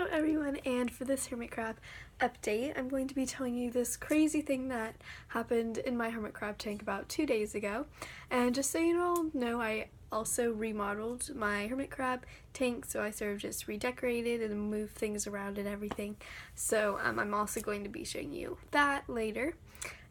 Hello everyone, and for this hermit crab update, I'm going to be telling you this crazy thing that happened in my hermit crab tank about 2 days ago. And just so you all know, I also remodeled my hermit crab tank, so I sort of just redecorated and moved things around and everything. So I'm also going to be showing you that later.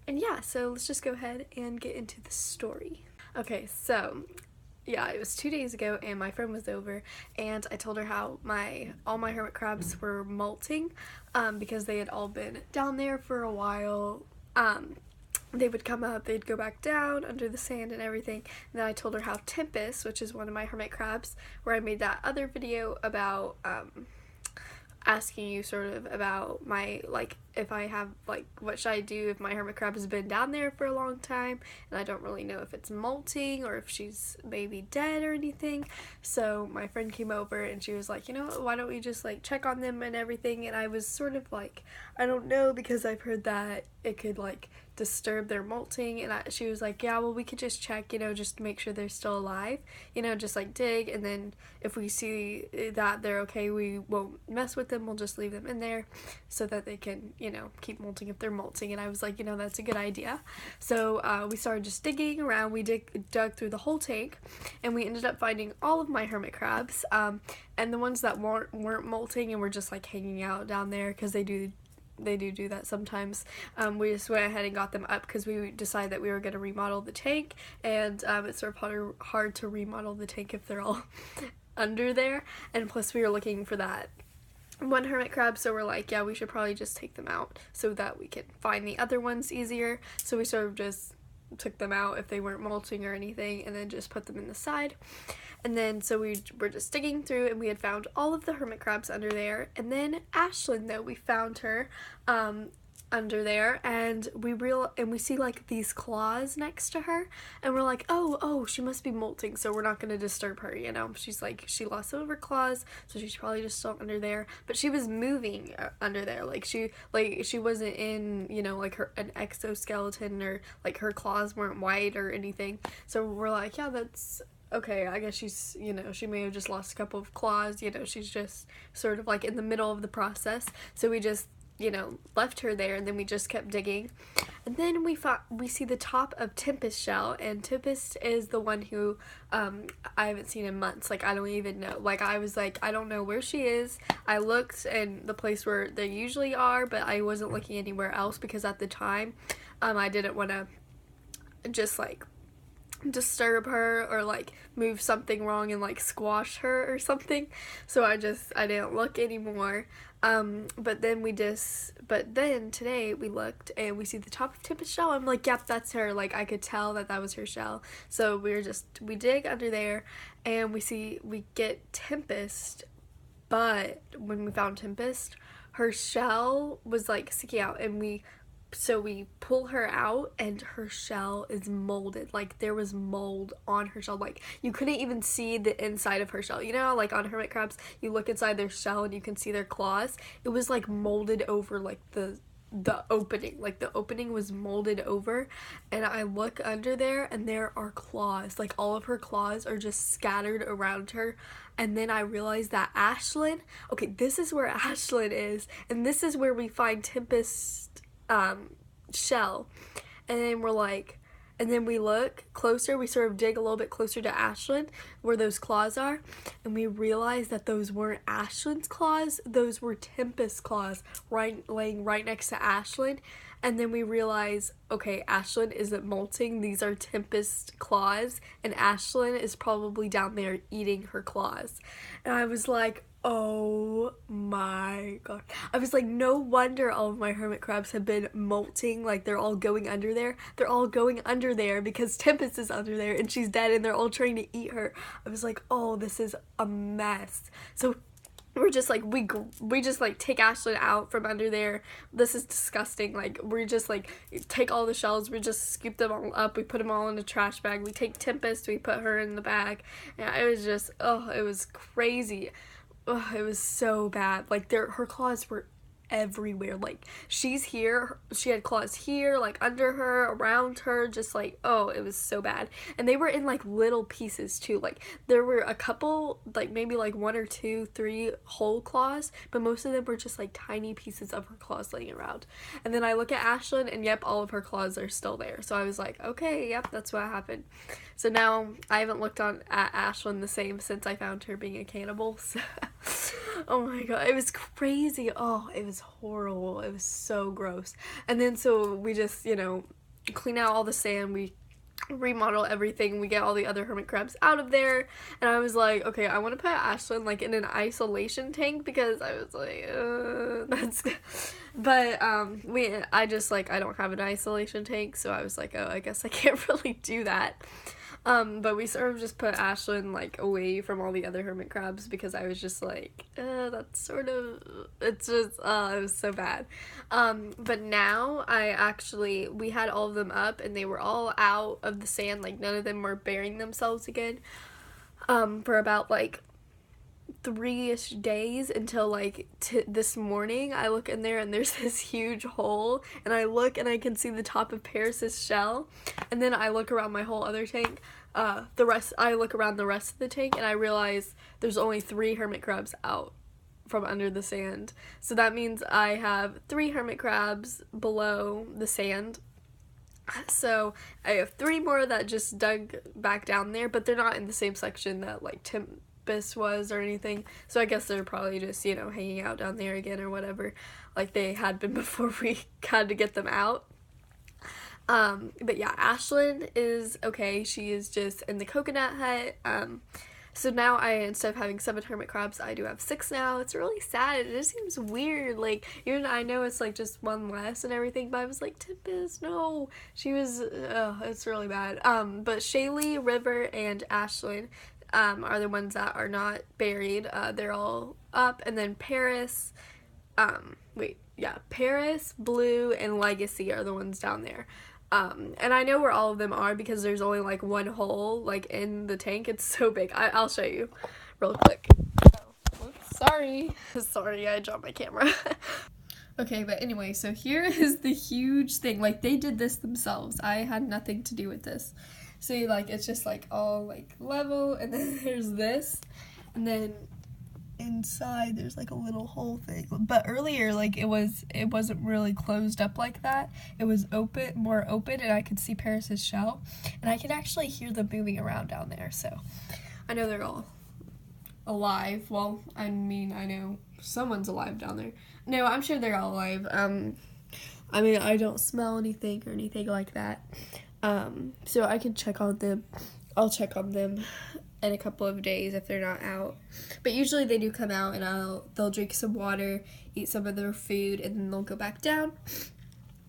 And yeah, so let's just go ahead and get into the story. Okay, so yeah, it was 2 days ago and my friend was over and I told her how all my hermit crabs were molting because they had all been down there for a while. They would come up, they'd go back down under the sand and everything. And then I told her how Tempest, which is one of my hermit crabs, where I made that other video about asking you sort of about my, like, if I have, like, what should I do if my hermit crab has been down there for a long time and I don't really know if it's molting or if she's maybe dead or anything. So my friend came over and she was like, you know what, why don't we just like check on them and everything? And I was sort of like, I don't know, because I've heard that it could like disturb their molting, and she was like, yeah, well, we could just check, you know, just to make sure they're still alive, you know, just like dig, and then if we see that they're okay, we won't mess with them, we'll just leave them in there so that they can, you know, keep molting if they're molting. And I was like, you know, that's a good idea. So we started just digging around. We dug through the whole tank, and we ended up finding all of my hermit crabs, and the ones that weren't molting and were just like hanging out down there, because they do that sometimes. We just went ahead and got them up because we decided that we were going to remodel the tank, and it's sort of hard to remodel the tank if they're all under there, and plus we were looking for that one hermit crab, so we're like, yeah, we should probably just take them out so that we can find the other ones easier. So we sort of just took them out if they weren't molting or anything, and then just put them in the side. And then so we were just digging through, and we had found all of the hermit crabs under there. And then Ashlyn, though, we found her under there, and we see like these claws next to her, and we're like, oh, she must be molting, so we're not going to disturb her, you know. She's like, she lost some of her claws, so she's probably just still under there, but she was moving under there, like she wasn't in, you know, like an exoskeleton, or like her claws weren't white or anything. So we're like, yeah, that's okay, I guess she's, you know, she may have just lost a couple of claws, you know, she's just sort of like in the middle of the process. So we just, you know, left her there, and then we just kept digging. And then we see the top of Tempest's shell, and Tempest is the one who I haven't seen in months. Like, I don't even know. Like, I was like, I don't know where she is. I looked in the place where they usually are, but I wasn't looking anywhere else because at the time I didn't want to just like disturb her or like move something wrong and like squash her or something, so I didn't look anymore. But then today we looked and we see the top of Tempest's shell. I'm like, yep, that's her. Like, I could tell that was her shell. So we dig under there, and we get Tempest, but when we found Tempest, her shell was like sticking out, and we pull her out, and her shell is molded. Like, there was mold on her shell. Like, you couldn't even see the inside of her shell. You know, like on hermit crabs, you look inside their shell and you can see their claws. It was like molded over, like the opening. Like, the opening was molded over, and I look under there and there are claws. Like, all of her claws are just scattered around her. And then I realized that Ashlyn, okay, this is where Ashlyn is, and this is where we find Tempest shell. And then we look closer, we sort of dig a little bit closer to Ashlyn where those claws are, and we realize that those weren't Ashlyn's claws, those were Tempest's claws laying right next to Ashlyn. And then we realize, okay, Ashlyn isn't molting, these are Tempest's claws, and Ashlyn is probably down there eating her claws. And I was like, oh my god. I was like, no wonder all of my hermit crabs have been molting. Like, they're all going under there. They're all going under there because Tempest is under there and she's dead, and they're all trying to eat her. I was like, oh, this is a mess. So we're just like, we just like take Ashlyn out from under there. This is disgusting. Like, we just like take all the shells, we just scoop them all up, we put them all in a trash bag. We take Tempest, we put her in the bag. Yeah, it was just, oh, it was crazy. Oh, it was so bad. Like, her claws were everywhere. Like, she's here, she had claws here, like under her, around her, just like, oh, it was so bad. And they were in like little pieces too. Like, there were a couple, like maybe like 1 or 2, 3 whole claws, but most of them were just like tiny pieces of her claws laying around. And then I look at Ashlyn, and yep, all of her claws are still there. So I was like, okay, yep, that's what happened. So now I haven't looked at Ashlyn the same since I found her being a cannibal. So oh my god, it was crazy. Oh, it was horrible. It was so gross. And then so we just, you know, clean out all the sand, we remodel everything, we get all the other hermit crabs out of there, and I was like, okay, I want to put Ashlyn like in an isolation tank, because I was like, that's but I don't have an isolation tank, so I was like, oh, I guess I can't really do that. But we sort of just put Ashlyn like away from all the other hermit crabs, because I was just like, that's sort of, it's just, it was so bad. But now we had all of them up, and they were all out of the sand, like none of them were burying themselves again, for about like 3-ish days, until like this morning I look in there and there's this huge hole, and I look and I can see the top of Paris's shell, and then I look around my whole other tank, I look around the rest of the tank, and I realize there's only 3 hermit crabs out from under the sand. So that means I have 3 hermit crabs below the sand. So I have 3 more that just dug back down there, but they're not in the same section that like Tempest was or anything. So I guess they're probably just, you know, hanging out down there again or whatever, like they had been before we had to get them out. But yeah, Ashlyn is okay. She is just in the coconut hut. So now instead of having 7 hermit crabs, I do have 6 now. It's really sad. It just seems weird. Like, even I know it's like just 1 less and everything, but I was like, Tempest, no. She was, it's really bad. But Shaylee, River, and Ashlyn, are the ones that are not buried. They're all up. And then Paris, Paris, Blue, and Legacy are the ones down there. And I know where all of them are, because there's only like 1 hole like in the tank. It's so big. I'll show you real quick. Sorry, I dropped my camera. Okay, but anyway, so here is the huge thing. Like, they did this themselves. I had nothing to do with this. So like, it's just like all like level, and then there's this, and then inside there's like a little hole thing. But earlier, like, it wasn't really closed up like that. It was more open, and I could see Paris's shell, and I could actually hear them moving around down there. So I know they're all alive. Well, I mean, I know someone's alive down there. No, I'm sure they're all alive. I mean, I don't smell anything or anything like that. So I can check on them. I'll check on them in a couple of days if they're not out. But usually they do come out, and they'll drink some water, eat some of their food, and then they'll go back down.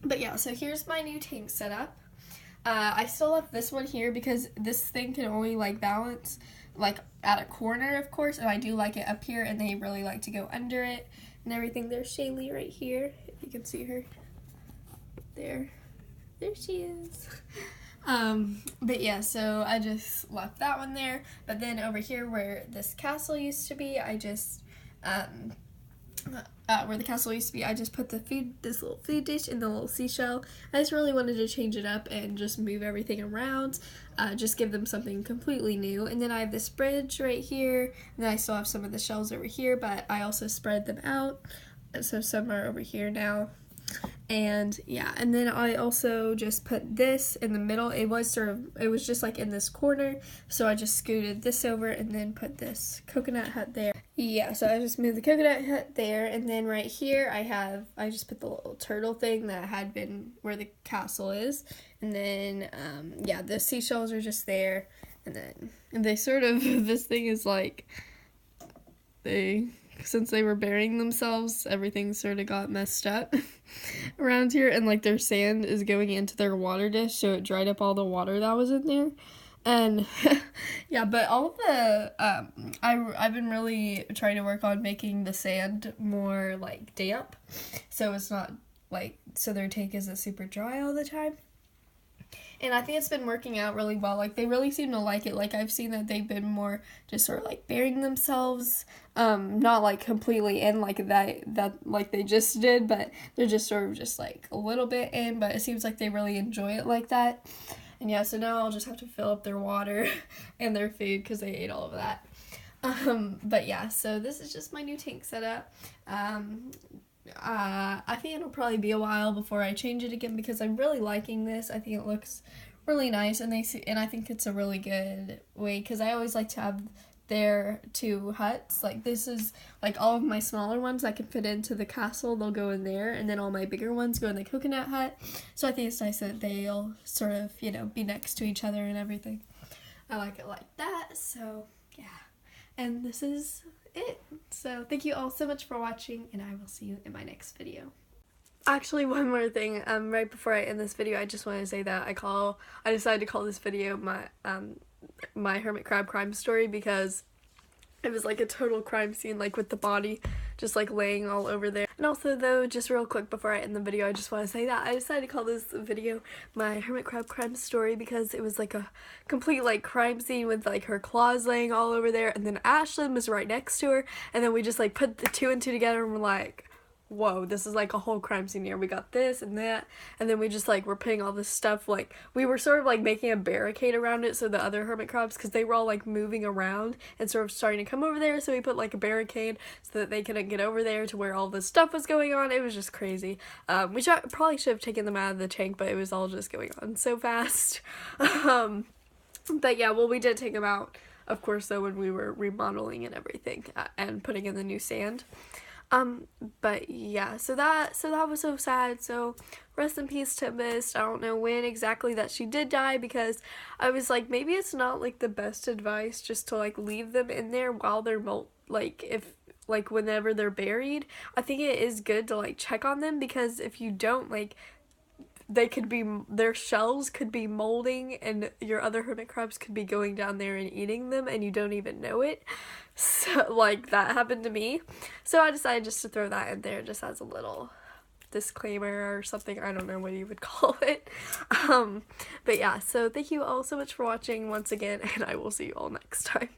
But yeah, so here's my new tank setup. I still left this one here because this thing can only like balance like at a corner, of course, and I do like it up here, and they really like to go under it and everything. There's Shaylee right here, if you can see her. There she is. But yeah, so I just left that one there. But then over here where this castle used to be, I just, I just put this little food dish in the little seashell. I just really wanted to change it up and just move everything around, just give them something completely new. And then I have this bridge right here, and then I still have some of the shells over here, but I also spread them out, so some are over here now. And yeah, and then I also just put this in the middle. It was just like in this corner, so I just scooted this over and then put this coconut hut there. Yeah, so I just moved the coconut hut there, and then right here I just put the little turtle thing that had been where the castle is. And then yeah, the seashells are just there, and they sort of this thing is like since they were burying themselves, everything sort of got messed up around here, and like their sand is going into their water dish, so it dried up all the water that was in there. And yeah, but all of the I've been really trying to work on making the sand more like damp, so it's not like, so their tank isn't super dry all the time. And I think it's been working out really well. Like, they really seem to like it. Like, I've seen that they've been more just sort of, like, burying themselves, not, like, completely in, like, that like, they just did, but they're just sort of just, like, a little bit in, but it seems like they really enjoy it like that. And yeah, so now I'll just have to fill up their water and their food because they ate all of that. But yeah, so this is just my new tank setup. I think it'll probably be a while before I change it again because I'm really liking this. I think it looks really nice, and I think it's a really good way because I always like to have their 2 huts. Like, this is like all of my smaller ones that can fit into the castle, they'll go in there, and then all my bigger ones go in the coconut hut. So I think it's nice that they'll sort of, you know, be next to each other and everything. I like it like that. So yeah, and this is it. So thank you all so much for watching, and I will see you in my next video. Actually, one more thing, right before I end this video, I just want to say that I decided to call this video my hermit crab crime story because it was like a total crime scene, like with the body just like laying all over there. And also though, just real quick before I end the video, I just want to say that I decided to call this video my hermit crab crime story because it was like a complete like crime scene with like her claws laying all over there, and then Ashlyn was right next to her, and then we just like put the 2 and 2 together and we're like, whoa, this is like a whole crime scene here. We got this and that, and then we just like were putting all this stuff, like we were sort of like making a barricade around it so the other hermit crabs, because they were all like moving around and sort of starting to come over there, so we put like a barricade so that they couldn't get over there to where all this stuff was going on. It was just crazy. We probably should have taken them out of the tank, but it was all just going on so fast. But yeah, well, we did take them out, of course, though, when we were remodeling and everything, and putting in the new sand. But yeah, so that was so sad. So rest in peace to Mist. I don't know when exactly that she did die, because I was like, maybe it's not like the best advice just to like leave them in there while they're whenever they're buried. I think it is good to like check on them, because if you don't, like, their shells could be molding and your other hermit crabs could be going down there and eating them and you don't even know it. So like, that happened to me. So I decided just to throw that in there just as a little disclaimer or something. I don't know what you would call it. But yeah, so thank you all so much for watching once again, and I will see you all next time.